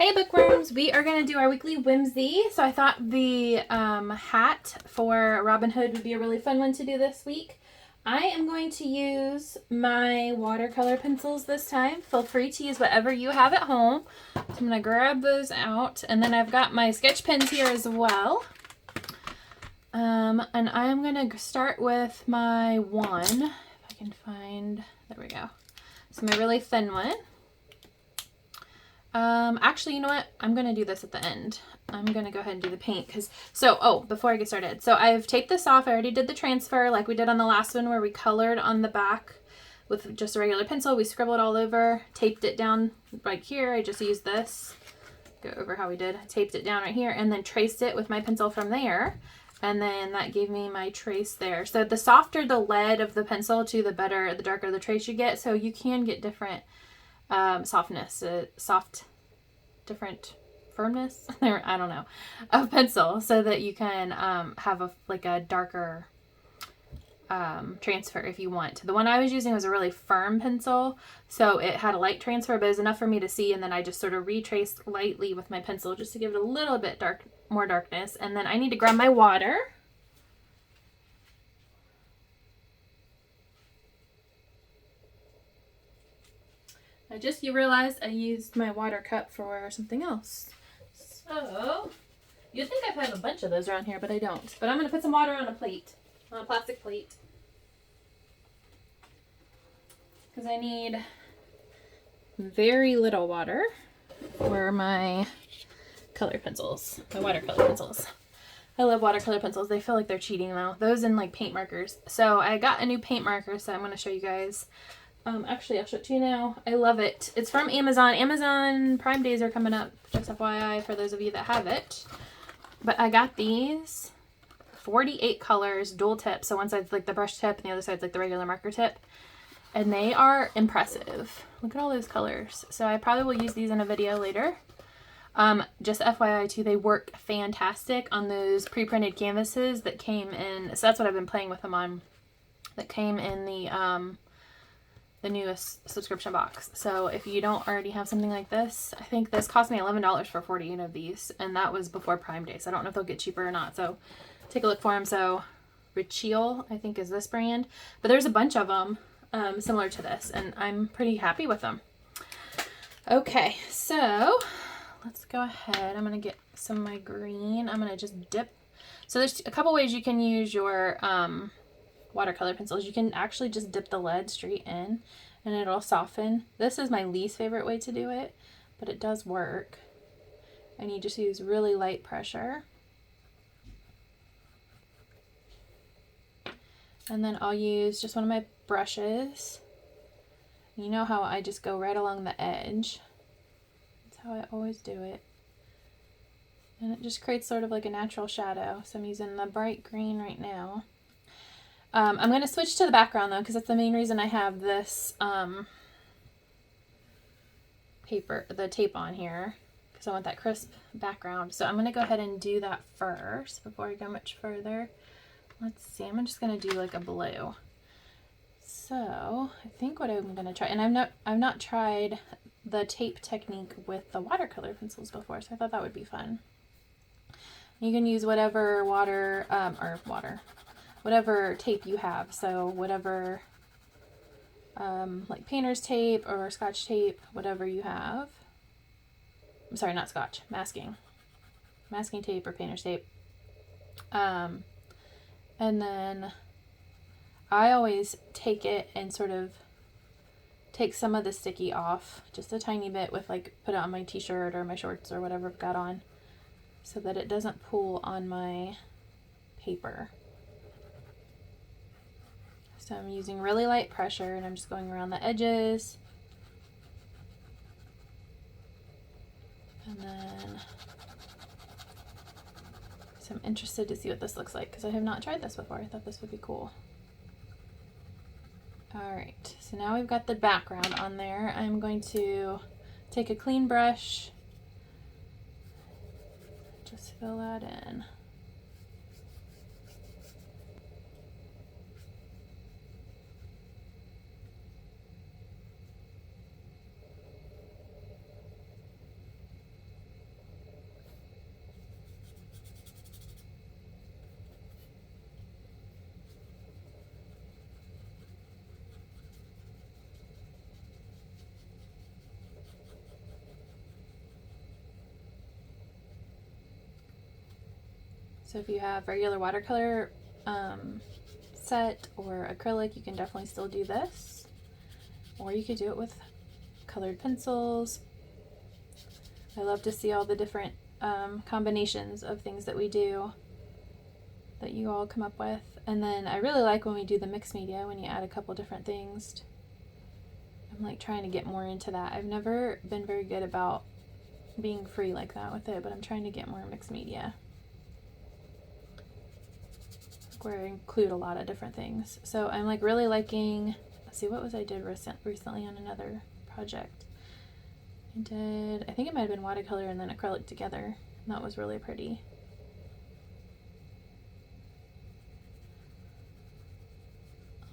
Hey bookworms, we are going to do our weekly whimsy. So I thought the hat for Robin Hood would be a really fun one to do this week. I am going to use my watercolor pencils this time. Feel free to use whatever you have at home. So I'm going to grab those out, and then I've got my sketch pens here as well. And I'm going to start with my one, if I can find, there we go. So my really thin one. Actually, you know what? I'm going to do this at the end. I'm going to go ahead and do the paint before I get started. So I've taped this off. I already did the transfer like we did on the last one where we colored on the back with just a regular pencil. We scribbled all over, taped it down right here. I just used this. Go over how we did. I taped it down right here and then traced it with my pencil from there. And then that gave me my trace there. So the softer the lead of the pencil to the better, the darker the trace you get. So you can get different softness, different firmness, I don't know, of pencil, so that you can have a darker transfer if you want. The one I was using was a really firm pencil, so it had a light transfer, but it was enough for me to see, and then I just sort of retraced lightly with my pencil just to give it a little bit more darkness. And then I need to grab my water. You realized I used my water cup for something else. So, you'd think I have a bunch of those around here, but I don't. But I'm going to put some water on a plastic plate. Because I need very little water for my color pencils, my watercolor pencils. I love watercolor pencils. They feel like they're cheating though. Those and like paint markers. So I got a new paint marker, so I'm going to show you guys. Actually, I'll show it to you now. I love it. It's from Amazon. Amazon Prime Days are coming up, just FYI for those of you that have it. But I got these 48 colors, dual tip. So one side's like the brush tip and the other side's like the regular marker tip. And they are impressive. Look at all those colors. So I probably will use these in a video later. Just FYI too, they work fantastic on those pre-printed canvases that came in. So that's what I've been playing with them on. That came in the newest subscription box. So if you don't already have something like this, I think this cost me $11 for 48 of these, and that was before Prime Day, so I don't know if they'll get cheaper or not, so take a look for them. So Richiel, I think, is this brand, but there's a bunch of them similar to this, and I'm pretty happy with them. Okay, so let's go ahead. I'm going to get some of my green. I'm going to just dip. So there's a couple ways you can use your watercolor pencils. You can actually just dip the lead straight in and it'll soften. This is my least favorite way to do it, but it does work. And you just use really light pressure. And then I'll use just one of my brushes. You know how I just go right along the edge. That's how I always do it. And it just creates sort of like a natural shadow. So I'm using the bright green right now. I'm going to switch to the background though, because that's the main reason I have this the tape on here, because I want that crisp background. So I'm going to go ahead and do that first before I go much further. Let's see, I'm just going to do like a blue. So I think what I'm going to try, and I've not tried the tape technique with the watercolor pencils before, so I thought that would be fun. You can use whatever whatever tape you have. So whatever, like painter's tape or scotch tape, whatever you have. I'm sorry, not scotch, masking tape or painter's tape. And then I always take it and sort of take some of the sticky off, just a tiny bit, with like put it on my t-shirt or my shorts or whatever I've got on, so that it doesn't pool on my paper. So I'm using really light pressure and I'm just going around the edges. And then, so I'm interested to see what this looks like because I have not tried this before. I thought this would be cool. Alright, so now we've got the background on there. I'm going to take a clean brush, just fill that in. So if you have regular watercolor set or acrylic, you can definitely still do this. Or you could do it with colored pencils. I love to see all the different combinations of things that we do that you all come up with. And then I really like when we do the mixed media, when you add a couple different things. I'm like trying to get more into that. I've never been very good about being free like that with it, but I'm trying to get more mixed media, where I include a lot of different things. So I'm like really liking, let's see, what was I did recently on another project. I think it might have been watercolor and then acrylic together. And that was really pretty.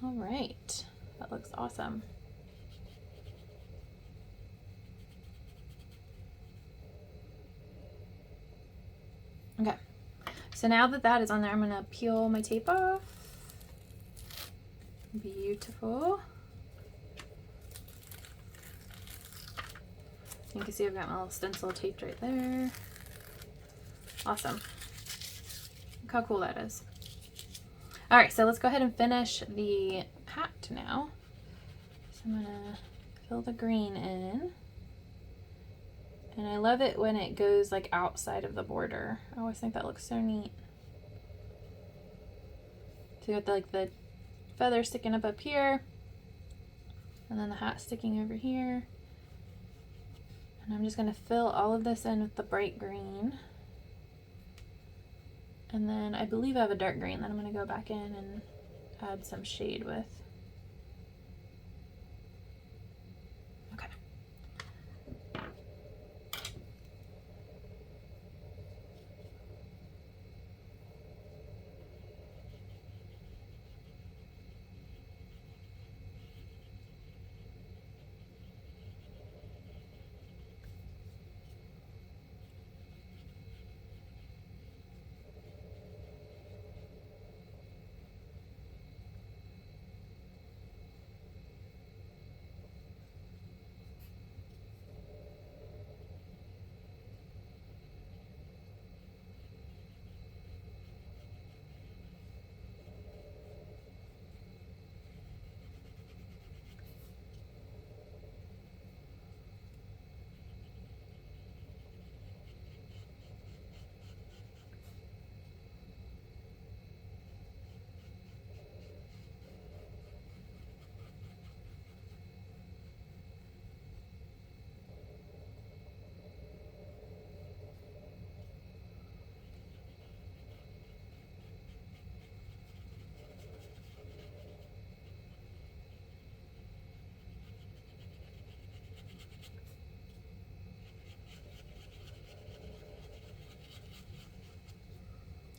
All right, that looks awesome. Okay, so now that that is on there, I'm gonna peel my tape off. Beautiful. You can see I've got my little stencil taped right there. Awesome. Look how cool that is. All right, so let's go ahead and finish the hat now. So I'm gonna fill the green in. And I love it when it goes like outside of the border. I always think that looks so neat. So you got like the feather sticking up here, and then the hat sticking over here. And I'm just gonna fill all of this in with the bright green. And then I believe I have a dark green that I'm gonna go back in and add some shade with. Okay.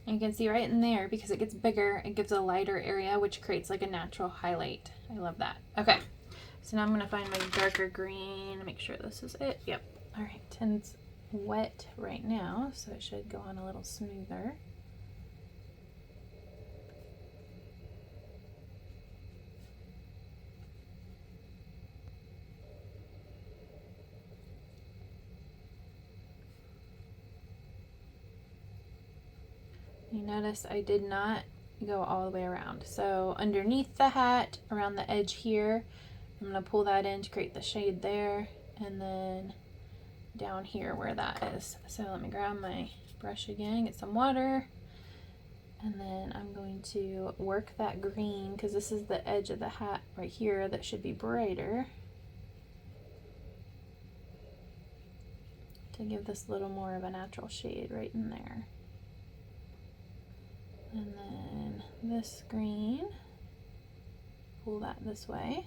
And you can see right in there, because it gets bigger, it gives a lighter area, which creates like a natural highlight. I love that. Okay, so now I'm gonna find my darker green, make sure this is it. Yep. All right, and it's wet right now, so it should go on a little smoother. You notice I did not go all the way around. So underneath the hat, around the edge here, I'm going to pull that in to create the shade there, and then down here where that is. So let me grab my brush again, get some water, and then I'm going to work that green, because this is the edge of the hat right here that should be brighter, to give this a little more of a natural shade right in there. And then this green, pull that this way.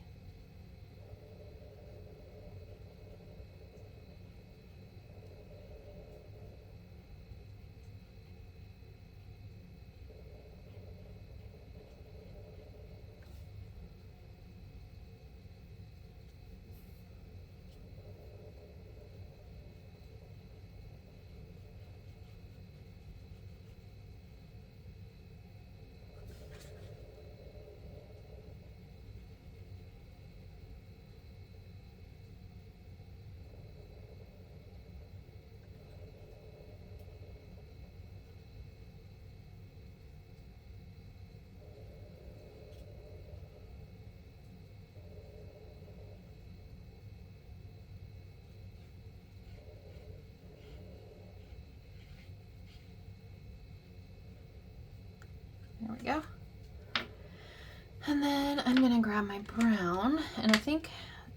go. And then I'm gonna grab my brown, and I think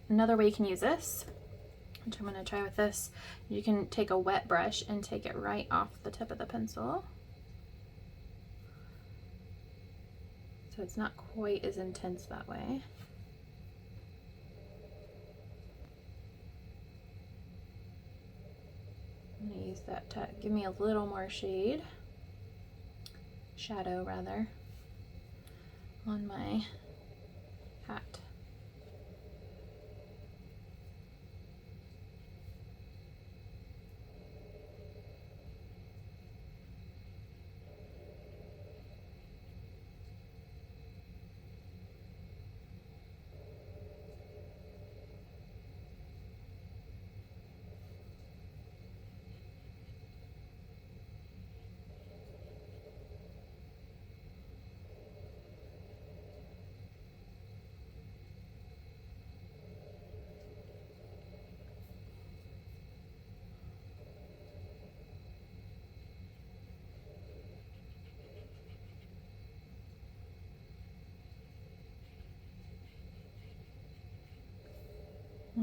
another way you can use this, which I'm gonna try with this, you can take a wet brush and take it right off the tip of the pencil. So it's not quite as intense that way. I'm gonna use that to give me a little more shadow rather, on my hat.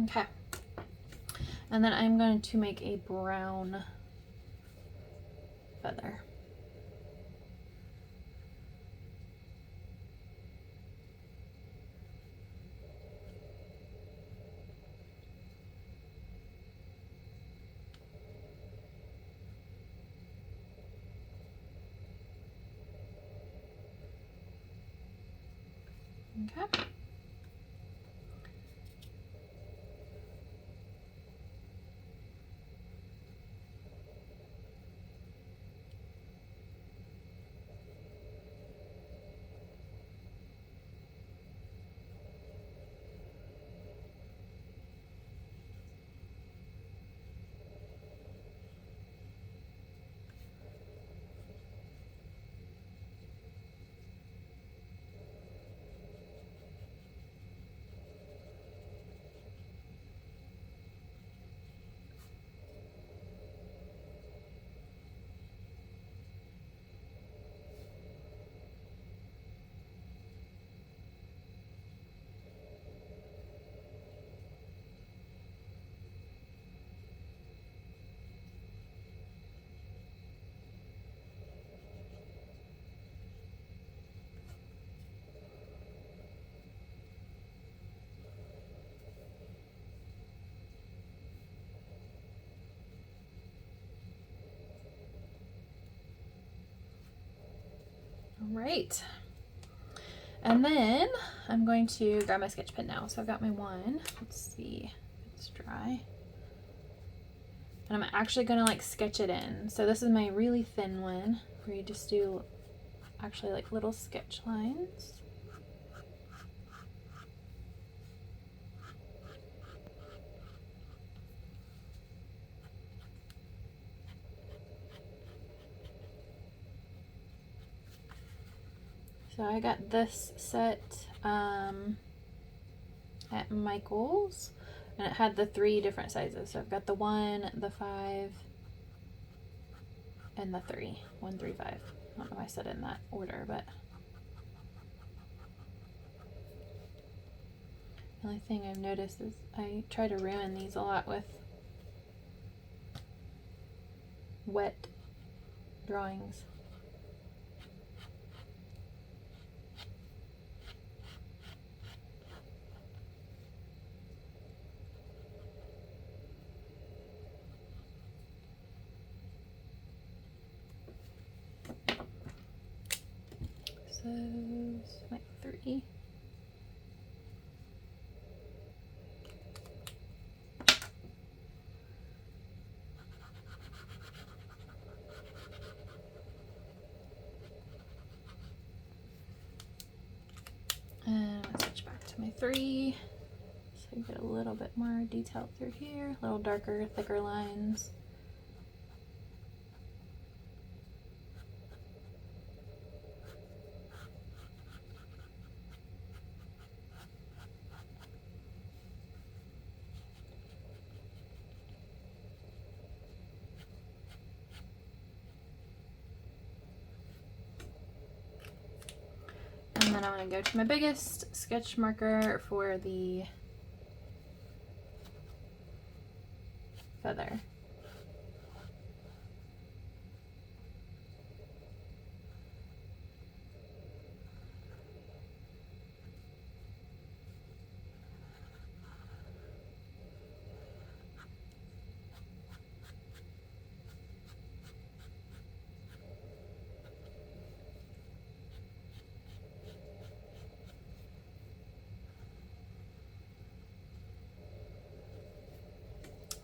Okay. And then I'm going to make a brown feather. Okay. All right. And then I'm going to grab my sketch pen now. So I've got my one. Let's see if it's dry. And I'm actually gonna like sketch it in. So this is my really thin one where you just do actually like little sketch lines. So I got this set at Michael's, and it had the 3 different sizes. So I've got the 1, the 5, and the 3. 1, 3, 5. I don't know why I said it in that order, but the only thing I've noticed is I try to ruin these a lot with wet drawings. So like 3. And I'll switch back to my 3. So I get a little bit more detail through here, a little darker, thicker lines. then I'm going to go to my biggest sketch marker for the feather.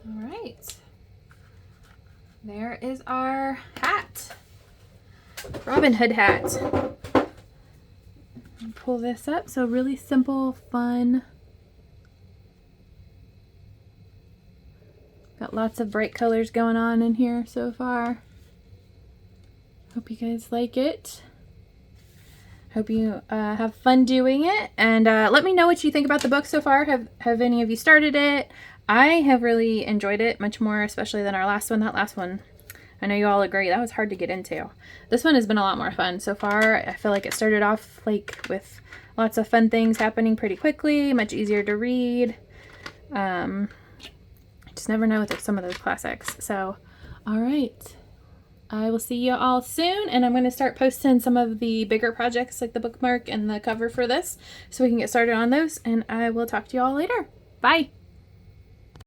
All right, there is our hat, Robin Hood hat. Pull this up. So really simple, fun. Got lots of bright colors going on in here so far. Hope you guys like it. Hope you have fun doing it, and let me know what you think about the book so far. Have any of you started it? I have really enjoyed it much more, especially than our last one. That last one, I know you all agree, that was hard to get into. This one has been a lot more fun so far. I feel like it started off like with lots of fun things happening pretty quickly, much easier to read. I just never know with some of those classics. So, all right. I will see you all soon, and I'm going to start posting some of the bigger projects like the bookmark and the cover for this so we can get started on those, and I will talk to you all later. Bye!